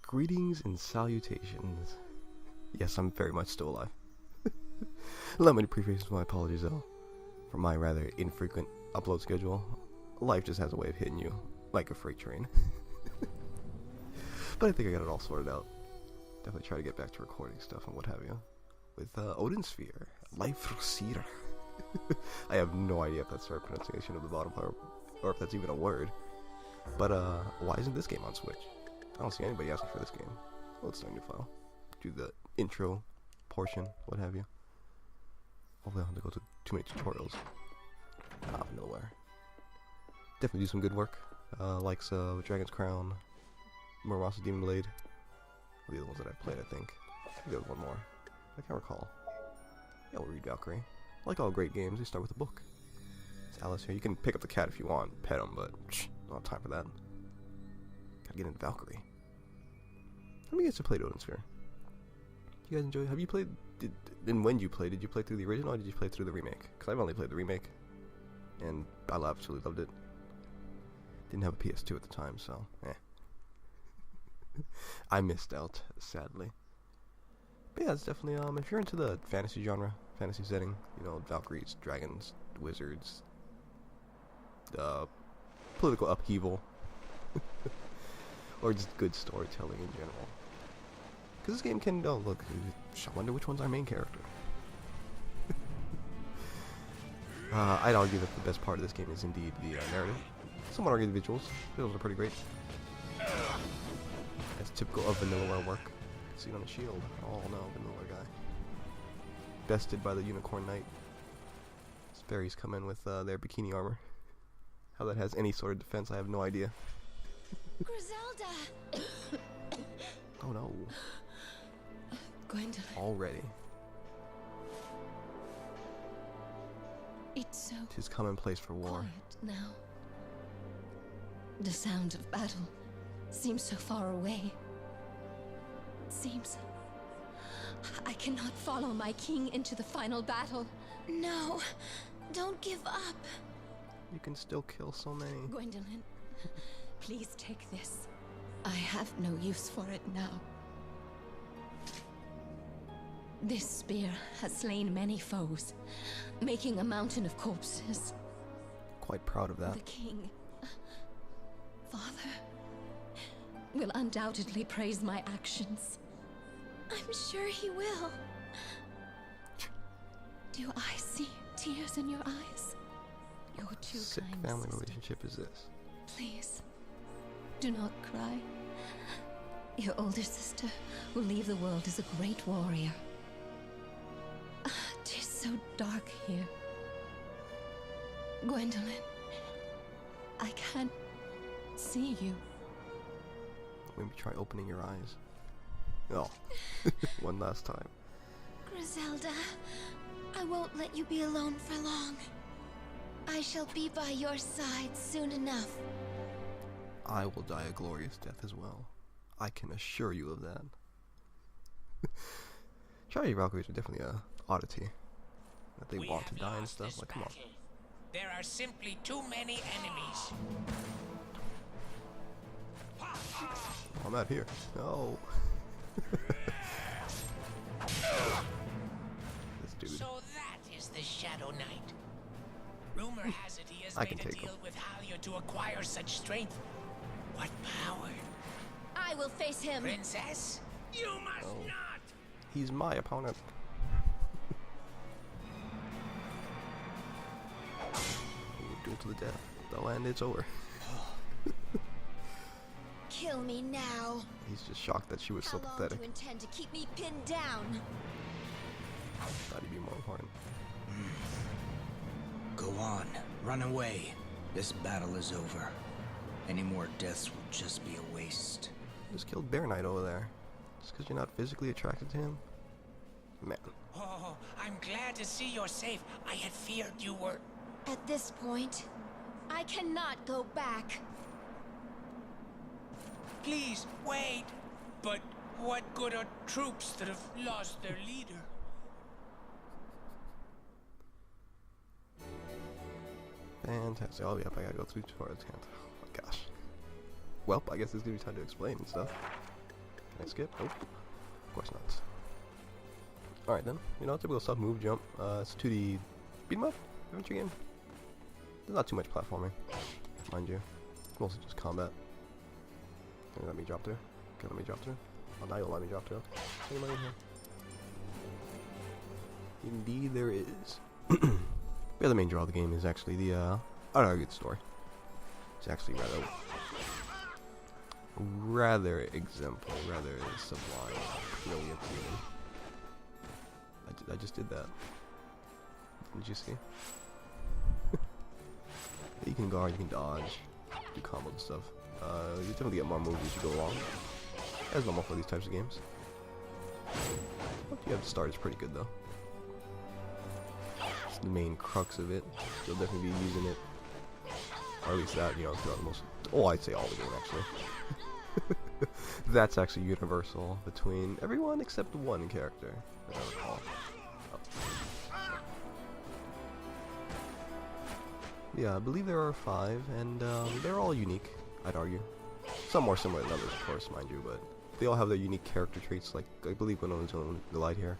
Greetings and salutations. Yes, I'm very much still alive. Allow me to preface my apologies though, for my rather infrequent upload schedule. Life just has a way of hitting you like a freight train. But I think I got it all sorted out. Definitely try to get back to recording stuff and what have you. With Odin Sphere, Leifthrasir. I have no idea if that's the right pronunciation of the bottom part, or if that's even a word. But why isn't this game on Switch? I don't see anybody asking for this game. Let's start a new file. Do the intro portion, what have you. Hopefully I don't have to go to too many tutorials. Out of nowhere. Definitely do some good work. Likes Dragon's Crown, Muramasa Demon Blade. The other ones that I've played, I think. There was one more. I can't recall. Yeah, we'll read Valkyrie. Like all great games, they start with a book. It's Alice here. You can pick up the cat if you want, pet him, but don't have time for that. Gotta get into Valkyrie. How many of you guys have played Odin Sphere? You guys enjoy? Have you played? And when you played, did you play through the original or did you play through the remake? Because I've only played the remake, and I absolutely loved it. Didn't have a PS2 at the time, so I missed out, sadly. But yeah, it's definitely if you're into the fantasy genre, fantasy setting, you know, Valkyries, dragons, wizards, political upheaval, or just good storytelling in general. Because this game can, oh look, I wonder which one's our main character. I'd argue that the best part of this game is indeed the narrative. Some would argue the visuals. Visuals are pretty great. As typical of Vanillaware work. You can see it on the shield. Oh no, Vanillaware guy. Bested by the Unicorn Knight. These fairies come in with their bikini armor. How that has any sort of defense, I have no idea. Griselda! Oh no. Gwendolyn. Already. It's so 'Tis commonplace for war. quiet now. The sound of battle seems so far away. It seems I cannot follow my king into the final battle. No, don't give up. You can still kill so many. Gwendolyn, please take this. I have no use for it now. This spear has slain many foes, making a mountain of corpses. Quite proud of that. The king, Father, will undoubtedly praise my actions. I'm sure he will. Do I see tears in your eyes? You're too Sick kind, family sister. relationship is this? Please, do not cry. Your older sister will leave the world as a great warrior. It is so dark here. Gwendolyn, I can't see you. Maybe try opening your eyes. Oh, one last time. Griselda, I won't let you be alone for long. I shall be by your side soon enough. I will die a glorious death as well. I can assure you of that. Charlie Valkyries are definitely a oddity. That they want to die and stuff. Like, come on. There are simply too many enemies. I'm out here. No. This dude. So that is the Shadow Knight. Rumor has it he has I can made a take deal with Halia to acquire such strength. What power? I will face him. Princess? You must Oh. not! He's my opponent. Ooh, duel to the death. Though, and it's over. Kill me now. He's just shocked that she was so How long pathetic. do you intend to keep me pinned down? Thought he'd be more important. Go on, run away. This battle is over. Any more deaths will just be a waste. Just killed Bear Knight over there. Just because you're not physically attracted to him? Man. Oh, I'm glad to see you're safe. I had feared you were... At this point, I cannot go back. Please, wait! But what good are troops that have lost their leader? Fantastic. Oh, yep, I gotta go through tutorials. Oh my gosh. Well, I guess there's gonna be time to explain and stuff. Can I skip? Nope. Of course not. Alright then. You know, typical stuff. Move, jump. It's 2D beat 'em up adventure game. There's not too much platforming, mind you. It's mostly just combat. Can you let me drop through? Can you let me drop through? Oh, now you'll let me drop through. Anybody in here? Indeed there is. The other main draw of the game is actually the, good story. It's actually rather exemplary, rather sublime, brilliant even. I just did that. Didn't you see? You can guard, you can dodge, do combos and stuff. You definitely get more moves as you go along. As normal for these types of games. What you have to start is pretty good though. It's the main crux of it. You'll definitely be using it. Or at least that, you know, throughout the most... Oh, I'd say all the game actually. That's actually universal between everyone except one character, as I recall. Yeah, I believe there are 5, and they're all unique, I'd argue. Some more similar than others, of course, mind you, but they all have their unique character traits, like, I believe one of them's on the light here.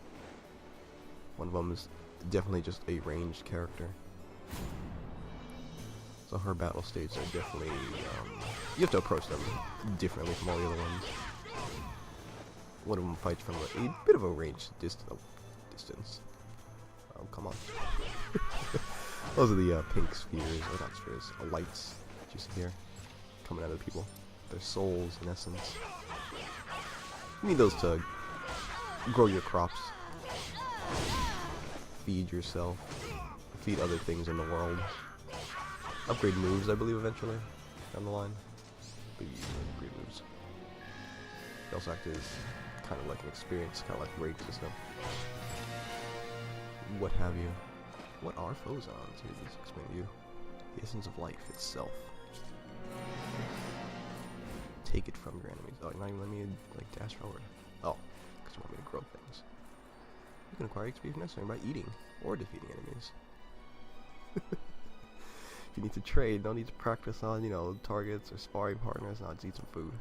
One of them is definitely just a ranged character. So her battle states are definitely, you have to approach them differently from all the other ones. One of them fights from a bit of a range distance. Oh, come on. Those are the pink spheres, or not spheres, lights that you see here, coming out of the people. They're souls, in essence. You need those to grow your crops, feed yourself, feed other things in the world. Upgrade moves, I believe, eventually, down the line. But you upgrade moves. They also act as kind of like an experience, kind of like a raid system. What have you. What are phosons? Here, let's explain to you. The essence of life itself. Take it from your enemies. Oh, you're not even letting me, like, dash forward. Oh, because you want me to grow things. You can acquire XP if necessary by eating or defeating enemies. If you need to trade, don't need to practice on, you know, targets or sparring partners. Now, just eat some food.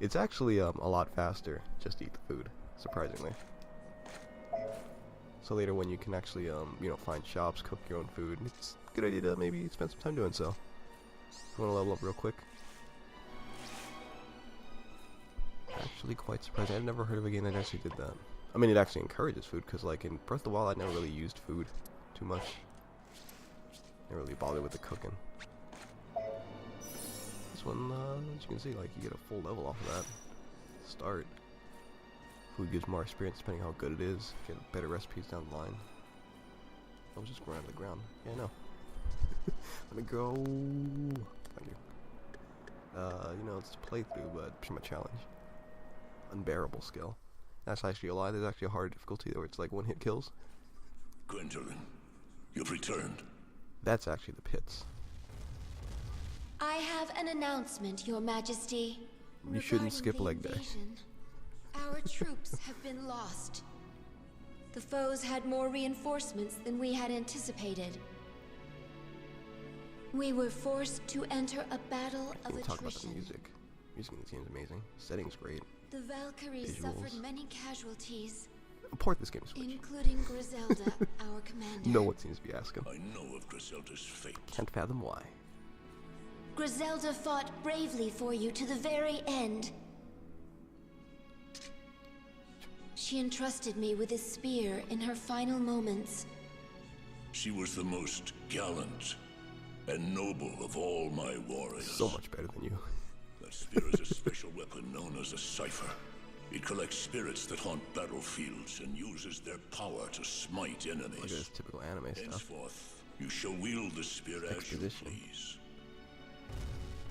It's actually a lot faster just to eat the food, surprisingly. So later when you can actually, you know, find shops, cook your own food, it's a good idea to maybe spend some time doing so. You want to level up real quick? Actually quite surprising. I've never heard of a game that actually did that. I mean, it actually encourages food, because like in Breath of the Wild, I never really used food too much. Never really bothered with the cooking. This one, as you can see, like, you get a full level off of that. Start. Food gives more experience depending how good it is. Get better recipes down the line. I was just going out of the ground. Yeah, I know. Let me go. Thank you. You know, it's a playthrough, but it's my challenge. Unbearable skill. That's actually a lie. There's actually a hard difficulty where it's like one-hit kills. Gwendolyn, you've returned. That's actually the pits. I have an announcement, Your Majesty. You shouldn't skip leg day. Our troops have been lost. The foes had more reinforcements than we had anticipated. We were forced to enter a battle of attrition. Talk about the music. Music in the game is amazing. Setting's great. The Valkyries Visuals. suffered many casualties, Port this game to Switch. including Griselda, our commander. No one seems to be asking. I know of Griselda's fate. Can't fathom why. Griselda fought bravely for you to the very end. She entrusted me with a spear in her final moments. She was the most gallant and noble of all my warriors. So much better than you. That spear is a special weapon known as a cipher. It collects spirits that haunt battlefields and uses their power to smite enemies. Look at this typical anime stuff. Henceforth, you shall wield the spear as you Exposition. please.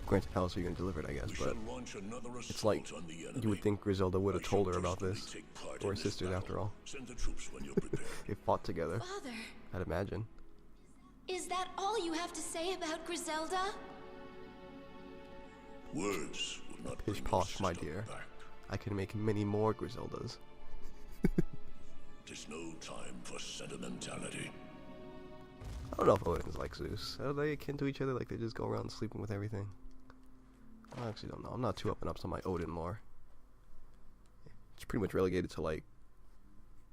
Granted, how else are you going to deliver it, I guess, but it's like, you would think Griselda would have told her about this. Or her sisters, after all. Send the troops when you're prepared. They fought together, Father, I'd imagine. is that all you have to say about Griselda? Words will not Pish bring posh, your my sister dear. back. I can make many more Griseldas. Tis no time for sentimentality. I don't know if Odin's like Zeus. Are they akin to each other? Like they just go around sleeping with everything? I actually don't know. I'm not too up and up on my Odin lore. It's pretty much relegated to like,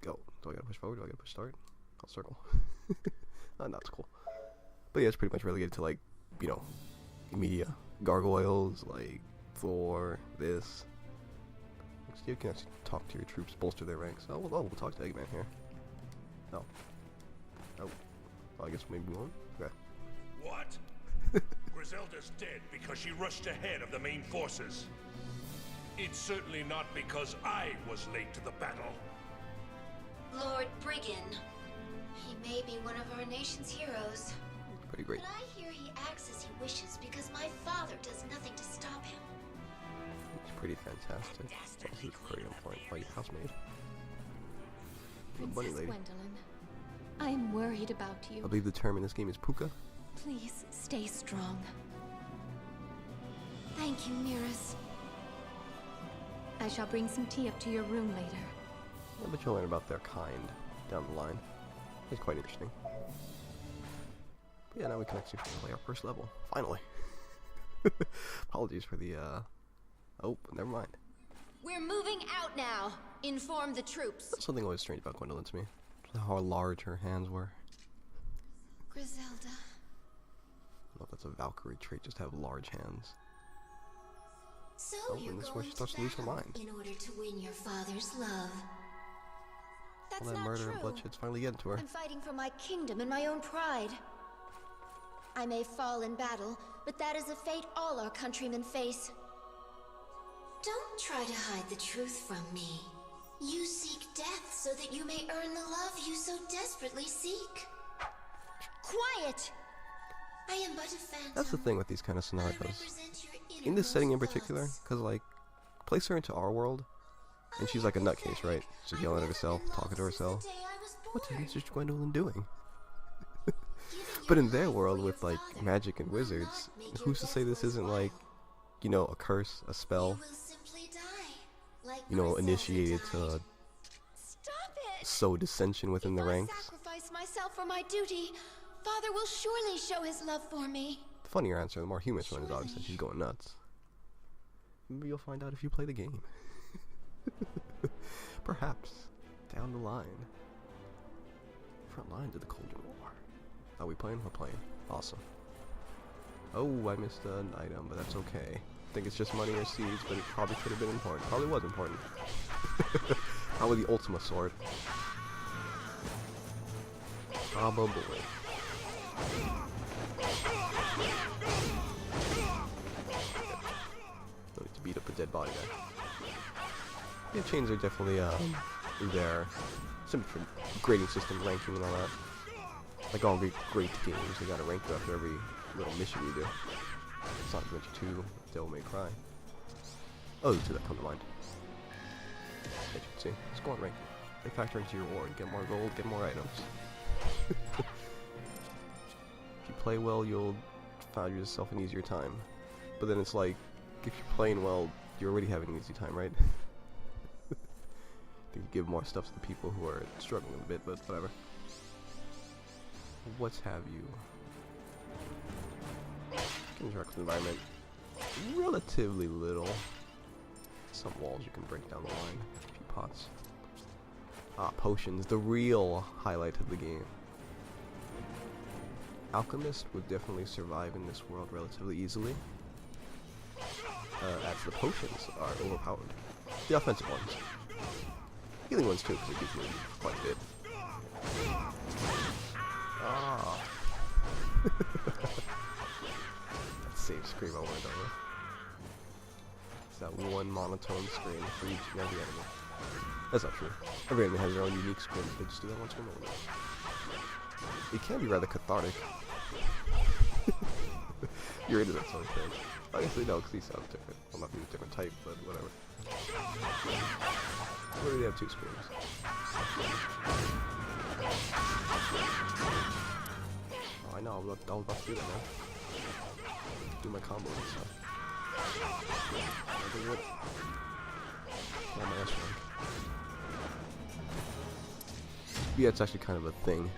go. Do I gotta push forward? Do I gotta push start? I'll circle. No, it's cool. But yeah, it's pretty much relegated to like, you know, media, gargoyles, like Thor, this. You can actually talk to your troops, bolster their ranks. Oh, we'll talk to Eggman here. Oh. Oh. Well, I guess maybe we won't. Okay. What? Griselda's dead because she rushed ahead of the main forces. It's certainly not because I was late to the battle. Lord Brigand. He may be one of our nation's heroes. Pretty great. But I hear he acts as he wishes because my father does nothing to stop him. It's pretty fantastic. This is pretty important. Oh, your housemaid. The bunny Princess lady. Gwendolyn, I am worried about I you. believe the term in this game is puka. Please stay strong. Thank you, Miras. I shall bring some tea up to your room later. Yeah, but you'll learn about their kind down the line. It's quite interesting. But yeah, now we can actually play our first level. Finally. Apologies for the, oh, never mind. We're moving out now. Inform the troops. Something always strange about Gwendolyn to me. How large her hands were. Griselda. I don't know if that's a Valkyrie trait, just to have large hands. So Oh, you're and this is where going she starts to to lose her battle mind. in order to win your father's love. That's All that not murder true. and bloodshed's finally getting to her. I'm fighting for my kingdom and my own pride. I may fall in battle, but that is a fate all our countrymen face. Don't try to hide the truth from me. You seek death so that you may earn the love you so desperately seek. Quiet! I am but a phantom. That's the thing with these kind of I scenarios. represent your In this setting in innermost particular, thoughts. because like, place her into our world, and she's like a nutcase, right? She's yelling at herself, talking to herself. What the heck is Gwendolyn doing? But in their world, with like magic and wizards, who's to say this isn't like, you know, a curse, a spell, you know, initiated to Stop it! sow dissension within the If I ranks? sacrifice myself for my duty, Father will surely show his love for me. The funnier answer, the more humorous one, is obviously she's going nuts. Maybe you'll find out if you play the game. Perhaps down the line. Front lines of the Cold War. Are we playing? We're playing. Awesome. Oh, I missed an item, but that's okay. I think it's just money or seeds, but it probably could have been important. Probably was important. Probably the Ultima sword. Probably. Don't need to beat up a dead body there. Yeah, chains are definitely their some grading system, ranking and all that. Like all great games, they got a rank you after every little mission you do. Sonic Adventure 2, Devil May Cry. Oh, the two that come to mind. As you can see, squad ranking. They factor into your reward. Get more gold, get more items. If you play well, you'll find yourself an easier time. But then it's like, if you're playing well, you're already having an easy time, right? You give more stuff to the people who are struggling a bit, but whatever. What's have you? Can interact with the environment. Relatively little. Some walls you can break down the line. A few pots. Ah, potions. The real highlight of the game. Alchemist would definitely survive in this world relatively easily. As the potions are overpowered. The offensive ones. Healing ones too, because it gives you quite a bit. Ah. That same scream over and over. It's that one monotone scream for each and every enemy. That's not true. Every enemy has their own unique scream. They just do that once in a while. It can be rather cathartic. You're into that sort of thing. Obviously no, because these sound different. Well, not a different type, but whatever. We already have two screams. Oh, I know, I was about to do that now. Do my combos and stuff. I do what? Oh, my S-rank. Yeah, it's actually kind of a thing.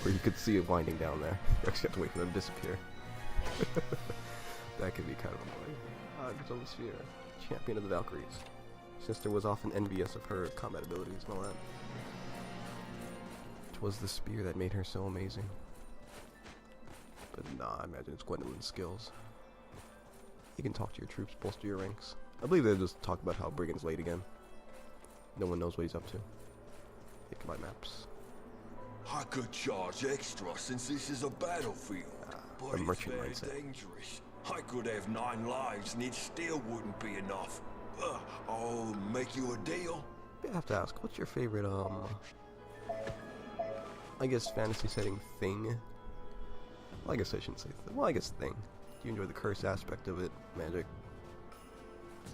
Where you could see it winding down there. You actually have to wait for them to disappear. That could be kind of annoying. Odin Sphere, champion of the Valkyries. Sister was often envious of her combat abilities and all that. It was the spear that made her so amazing. But nah, I imagine it's Gwendolyn's skills. You can talk to your troops, bolster your ranks. I believe they just talk about how Brigand's late again. No one knows what he's up to. They can buy maps. I could charge extra since this is a battlefield, but a it's merchant very mindset. dangerous. I could have 9 lives and it still wouldn't be enough. I'll make you a deal. I have to ask, what's your favorite, I guess fantasy setting thing? Well, I guess I shouldn't say well, I guess thing. Do you enjoy the curse aspect of it? Magic?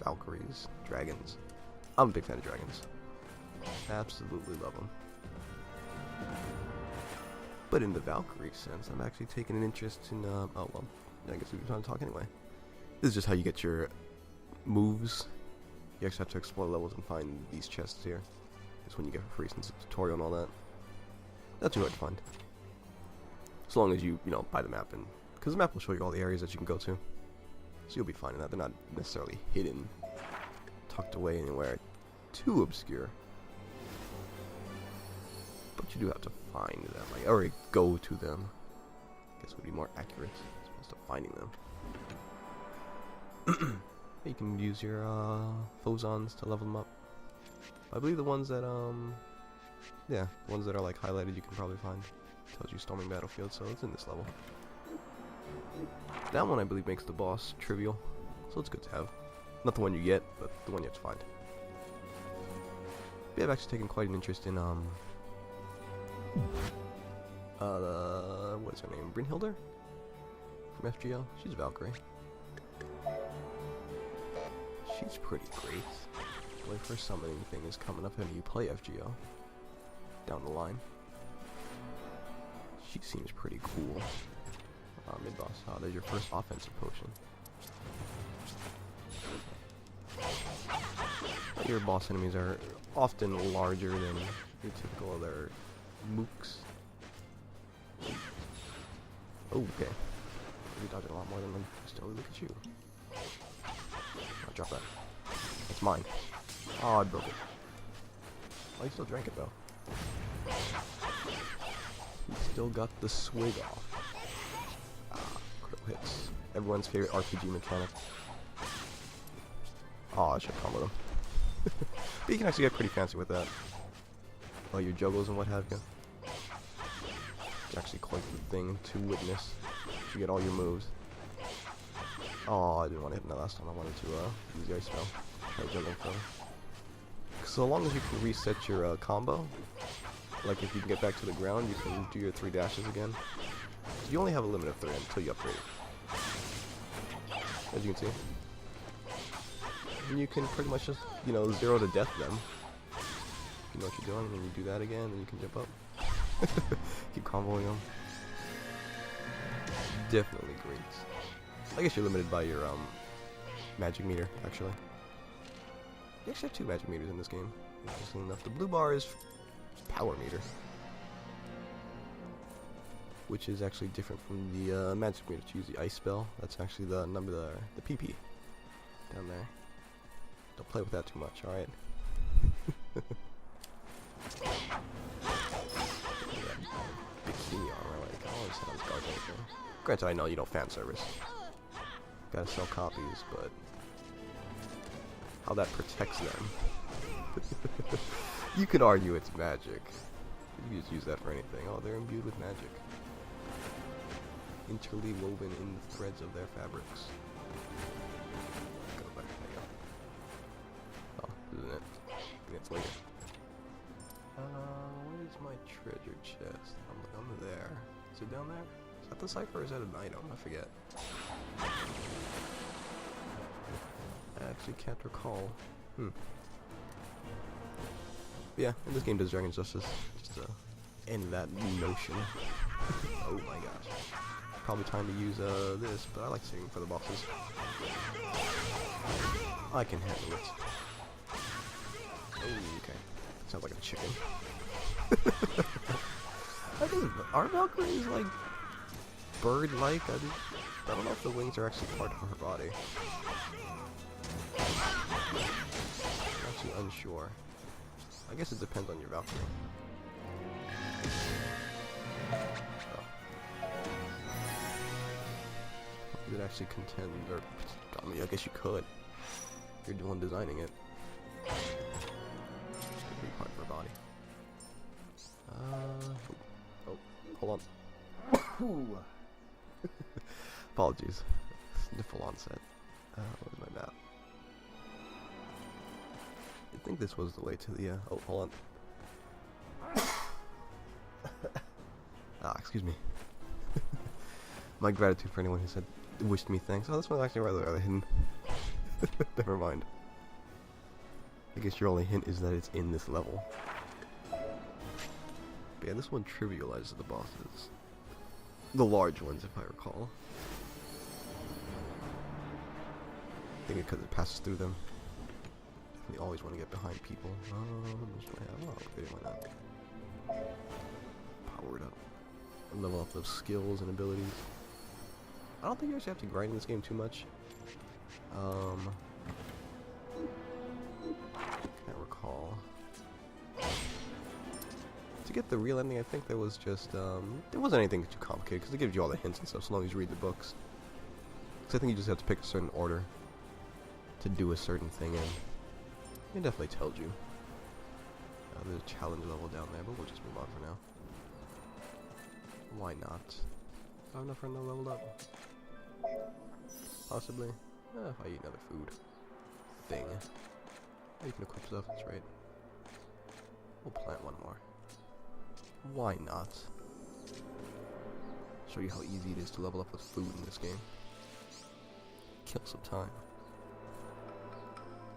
Valkyries? Dragons? I'm a big fan of dragons. Absolutely love them. But in the Valkyrie sense, I'm actually taking an interest in, oh well, I guess we were trying to talk anyway. This is just how you get your moves. You actually have to explore levels and find these chests here. It's when you get for free since it's a tutorial and all that. Not too hard to find. As long as you know, buy the map, and because the map will show you all the areas that you can go to. So you'll be finding that. They're not necessarily hidden, tucked away anywhere too obscure. But you do have to find them, like, or go to them. I guess would be more accurate as opposed to finding them. You can use your phosons to level them up. I believe the ones that yeah, the ones that are like highlighted you can probably find. It tells you storming battlefield, so it's in this level. That one I believe makes the boss trivial, so it's good to have. Not the one you get, but the one you have to find. But I've actually taken quite an interest in what is her name? Brynhildr? From FGO? She's a Valkyrie. She's pretty great. The first summoning thing is coming up and you play FGO down the line. She seems pretty cool. Mid-boss. Oh, there's your first offensive potion. Your boss enemies are often larger than your typical other mooks. Oh, okay. You're dodging a lot more than them. Still, look at you. I'll drop that. It's mine. Oh, I broke it. Oh, you still drank it, though. He still got the swig off. Critical hits. Everyone's favorite RPG mechanic. Oh, I should come with him. But you can actually get pretty fancy with that. Oh, your juggles and what have you. It's actually quite the thing to witness. You get all your moves. Oh, I didn't want to hit him that last time. I wanted to use the ice spell. Try juggling for him. So long as you can reset your combo, like if you can get back to the ground, you can do your 3 dashes again. So you only have a limit of 3 until you upgrade it. As you can see. And you can pretty much just, 0 to death them. You know what you're doing, and then you do that again, and you can jump up. Keep comboing them. Definitely great. I guess you're limited by your magic meter, actually. You actually have 2 magic meters in this game. Interesting enough. The blue bar is power meter, which is actually different from the magic meter to use the ice spell. That's actually the number, the PP down there. Don't play with that too much, alright? Bikini armor, like, I always said I was guard anything. Granted, I know you know fan service. Gotta sell copies, but how that protects them. You could argue it's magic. You can just use that for anything. Oh, they're imbued with magic. Interly woven in the threads of their fabrics. Go back, there you go. Oh, isn't it? It's later. Where's my treasure chest? I'm there. Is it down there? Is that the cipher or is that an item? I forget. I actually can't recall. Yeah, and this game does Dragon's Justice. Just to end that notion. Oh my gosh. Probably time to use this, but I like saving for the bosses. I can handle it. Oh, okay. Sounds like a chicken. I think are Valkyries like bird-like? I don't know if the wings are actually part of her body. unsure. I guess it depends on your Valkyrie. Oh. You could actually contend, or I mean, I guess you could. You're the one designing it. Pretty hard for a body. Oh, hold on. Apologies. Sniffle onset. Where's my map? I think this was the way to the, oh, hold on. Excuse me. My gratitude for anyone who said, wished me thanks. Oh, this one's actually rather hidden. Never mind. I guess your only hint is that it's in this level. But yeah, this one trivializes the bosses. The large ones, if I recall. I think because it passes through them. Definitely always want to get behind people. Why not? Power it up. Level up those skills and abilities. I don't think you actually have to grind in this game too much. Can't recall. To get the real ending, I think there was just, there wasn't anything too complicated, because it gives you all the hints and stuff, so long as you read the books. Because I think you just have to pick a certain order to do a certain thing, and it definitely tells you. There's a challenge level down there, but we'll just move on for now. Why not? Do I have enough for another leveled up? Possibly. If I eat another food thing. Oh, you can equip stuff, that's right. We'll plant one more. Why not? Show you how easy it is to level up with food in this game. Kill some time.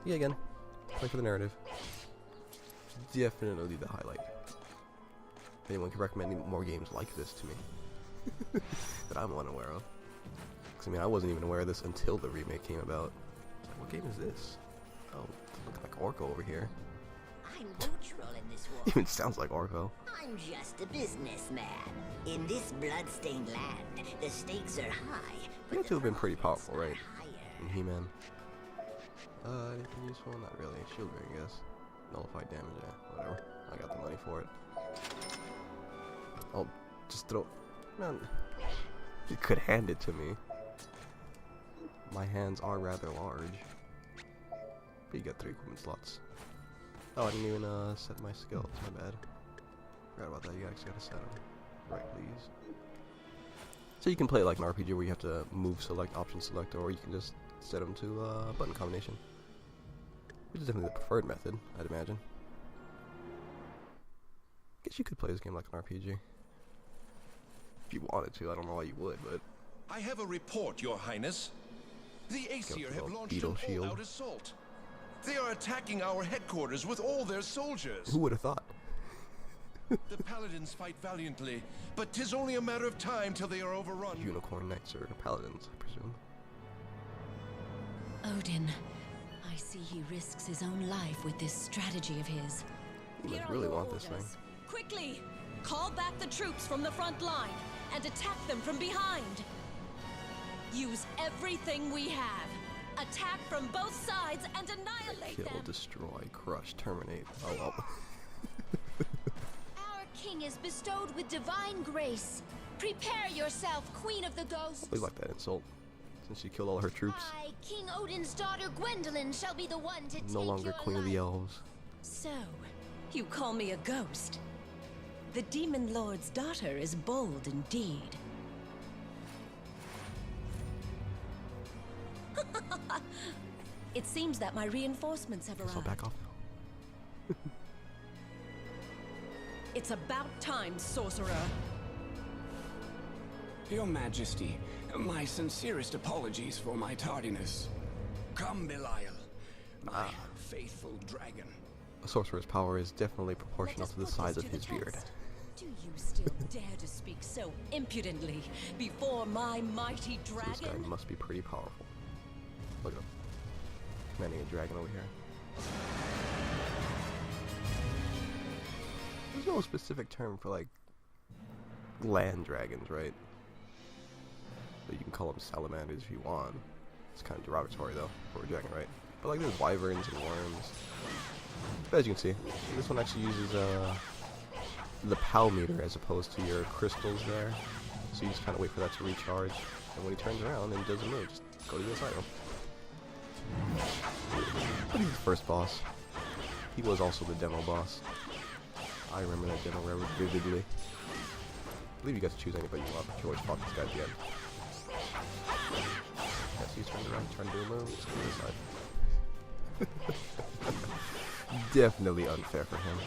Yeah, again, play for the narrative. Definitely the highlight. If anyone can recommend any more games like this to me that I'm unaware of. Because I mean, I wasn't even aware of this until the remake came about. Like, what game is this? Oh, it's looking like Orko over here. I'm neutral in this war. Even sounds like Orko. I'm just a businessman. In this blood-stained land, the stakes are high. You have to have been pretty powerful, right? Higher. In He-Man. Anything useful? Not really. Shield ring, I guess. Nullified damage, yeah. Whatever. I got the money for it. I'll just throw... Man, you could hand it to me. My hands are rather large. But you got 3 equipment slots. Oh, I didn't even set my skills. My bad. Forgot about that. You actually gotta set them. Right, please. So you can play it like an RPG where you have to move select, option select, or you can just set them to button combination. Which is definitely the preferred method, I'd imagine. Guess you could play this game like an RPG. If you wanted to, I don't know why you would, but... I have a report, Your Highness. The Aesir have launched beetle an shield. all-out assault. They are attacking our headquarters with all their soldiers. Who would have thought? The paladins fight valiantly, but 'tis only a matter of time till they are overrun. Unicorn Knights are paladins, I presume. Odin, I see he risks his own life with this strategy of his. You Here must are really your want this thing. orders. Quickly! Call back the troops from the front line and attack them from behind. Use everything we have. Attack from both sides and annihilate Kill, them. destroy, crush, terminate. Oh well. Our king is bestowed with divine grace. Prepare yourself, Queen of the Ghosts. We like that insult. Since she killed all her troops. I, King Odin's daughter Gwendolyn, shall be the one to No take longer your Queen of the life. Elves. So, you call me a ghost? The Demon Lord's daughter is bold indeed. It seems that my reinforcements have Guess I'll arrived. back off now. It's about time, sorcerer. Your Majesty, my sincerest apologies for my tardiness. Come, Belial, my Faithful dragon. A sorcerer's power is definitely proportional to the size of his beard. Do you still dare to speak so impudently before my mighty So this guy dragon? must be pretty powerful. Look at him. Commanding a dragon over here. There's no specific term for, like, land dragons, right? But you can call them salamanders if you want. It's kind of derogatory, though, for a dragon, right? But, like, there's wyverns and worms. But as you can see, this one actually uses the POW meter as opposed to your crystals there. So you just kind of wait for that to recharge, and when he turns around and does a move, just go to the side of him. But he's the first boss. He was also the demo boss. I remember that demo rather vividly. I believe you got to choose anybody you want, but you always fought this guy at the end. Yes, he's turned around, trying to do a move, just go to the side. Definitely unfair for him.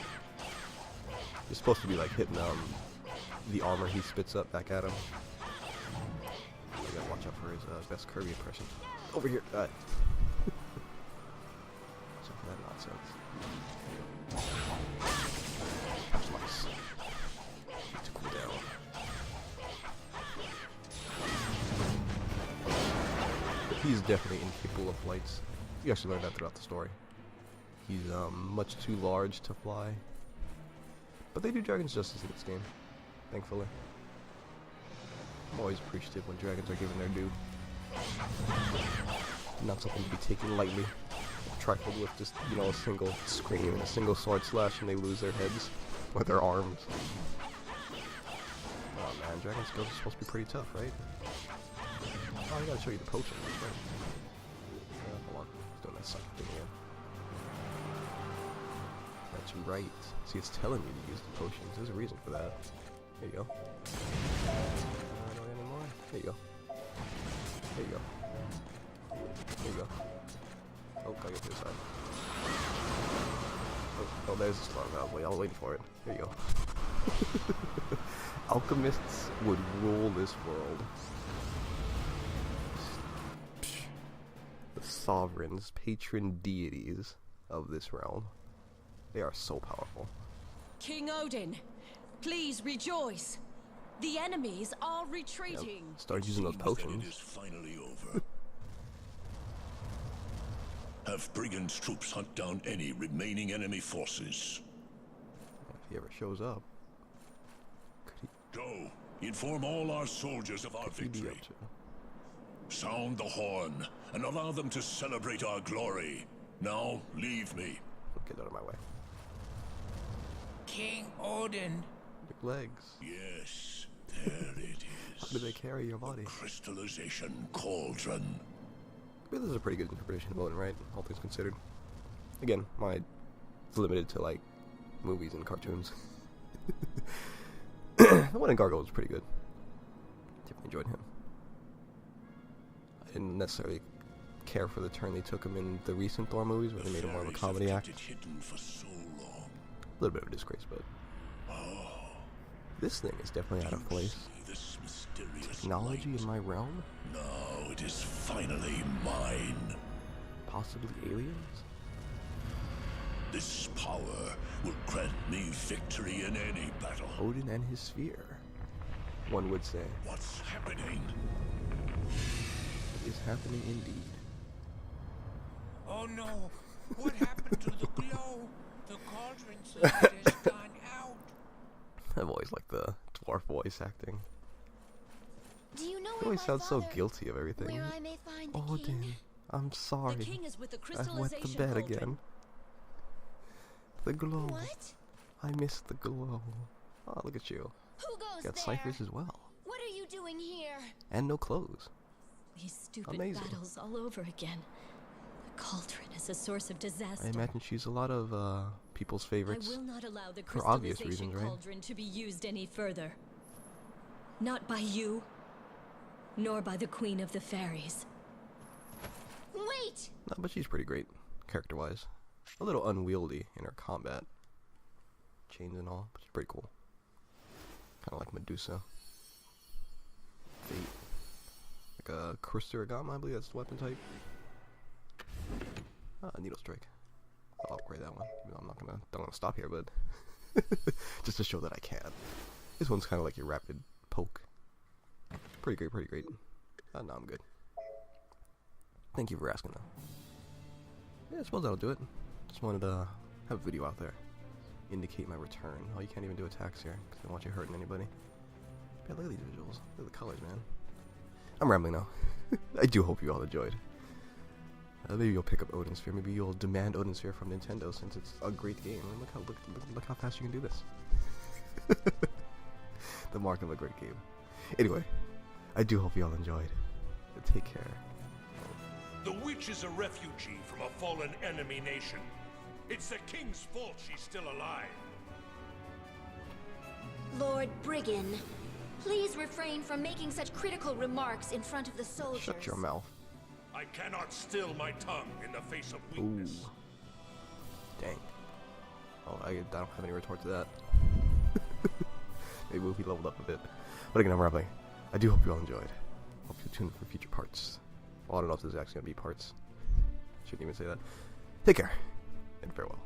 You're supposed to be like hitting the armor he spits up back at him. You gotta watch out for his best Kirby impression. Over here, so for that nonsense. Nice. Need to cool down. But he's definitely incapable of flights. You actually learned that throughout the story. He's much too large to fly. But they do dragons justice in this game, thankfully. I'm always appreciative when dragons are given their due. Not something to be taken lightly. Trifled with just, you know, a single scream and a single sword slash and they lose their heads or their arms. Oh man, dragon skills are supposed to be pretty tough, right? Oh, I gotta show you the potion, that's right. Hold on, he's doing that sucker thing again. That's right. See, it's telling me to use the potions. There's a reason for that. There you go. Not anymore. There you go. There you go. There you go. Oh, gotta get to the side. Oh, there's the slot valve. Wait, I was waiting for it. There you go. Alchemists would rule this world. The sovereigns, patron deities of this realm. They are so powerful. King Odin, please rejoice. The enemies are retreating. Yep. Start using those potions. It is finally over. Have brigands' troops hunt down any remaining enemy forces. If he ever shows up. Go, inform all our soldiers of our victory. Sound the horn and allow them to celebrate our glory. Now, leave me. Get out of my way. King Odin. Big legs. Yes, there it is. How do they carry your body? Crystallization cauldron. But this is a pretty good interpretation of Odin, right? All things considered. Again, it's limited to like movies and cartoons. The one in Gargoyle was pretty good. Definitely enjoyed him. I didn't necessarily care for the turn they took him in the recent Thor movies, where they made him more of a comedy act. For so long. A little bit of a disgrace, but this thing is definitely out of place. Technology in my realm? Now it is finally mine. Possibly aliens? This power will grant me victory in any battle. Odin and his sphere, one would say. What's happening? It is happening indeed. Oh no! What happened to the glow? The cauldron's light has gone out. I've always liked the dwarf voice acting. Do you know He always sounds so guilty of everything. where I may find the Odin, king? I'm sorry. The king is with the I wet the crystallization bed cauldron. again. The glow. What? I missed the glow. Oh, look at you. Who goes Got there? ciphers as well. What are you doing here? And no clothes. These stupid Amazing. battles all over again. The cauldron is a source of disaster. I imagine she's a lot of people's favorites. I will not allow the For obvious crystallization reasons, right? cauldron to be used any further. Not by you, nor by the Queen of the Fairies. Wait! No, but she's pretty great, character-wise. A little unwieldy in her combat. Chains and all, but she's pretty cool. Kind of like Medusa. Fate. Like a Kursuragama, I believe that's the weapon type. Needle Strike. I'll upgrade that one. Even though don't wanna stop here, but just to show that I can. This one's kind of like your rapid poke. Pretty great, pretty great. No, I'm good. Thank you for asking, though. Yeah, I suppose that'll do it. Just wanted to have a video out there. Indicate my return. Oh, you can't even do attacks here, because I don't want you hurting anybody. Yeah, look at these visuals. Look at the colors, man. I'm rambling now. I do hope you all enjoyed. Maybe you'll pick up Odin Sphere. Maybe you'll demand Odin Sphere from Nintendo since it's a great game. And look how fast you can do this. The mark of a great game. Anyway, I do hope you all enjoyed. Take care. The witch is a refugee from a fallen enemy nation. It's the king's fault she's still alive. Lord Briggan, please refrain from making such critical remarks in front of the soldiers. Shut your mouth. I cannot still my tongue in the face of weakness. Ooh. Dang. Oh, I don't have any retort to that. Maybe we'll be leveled up a bit. But again, I'm rambling. I do hope you all enjoyed. Hope you tune in for future parts. Well, I don't know if this is actually going to be parts. Shouldn't even say that. Take care, and farewell.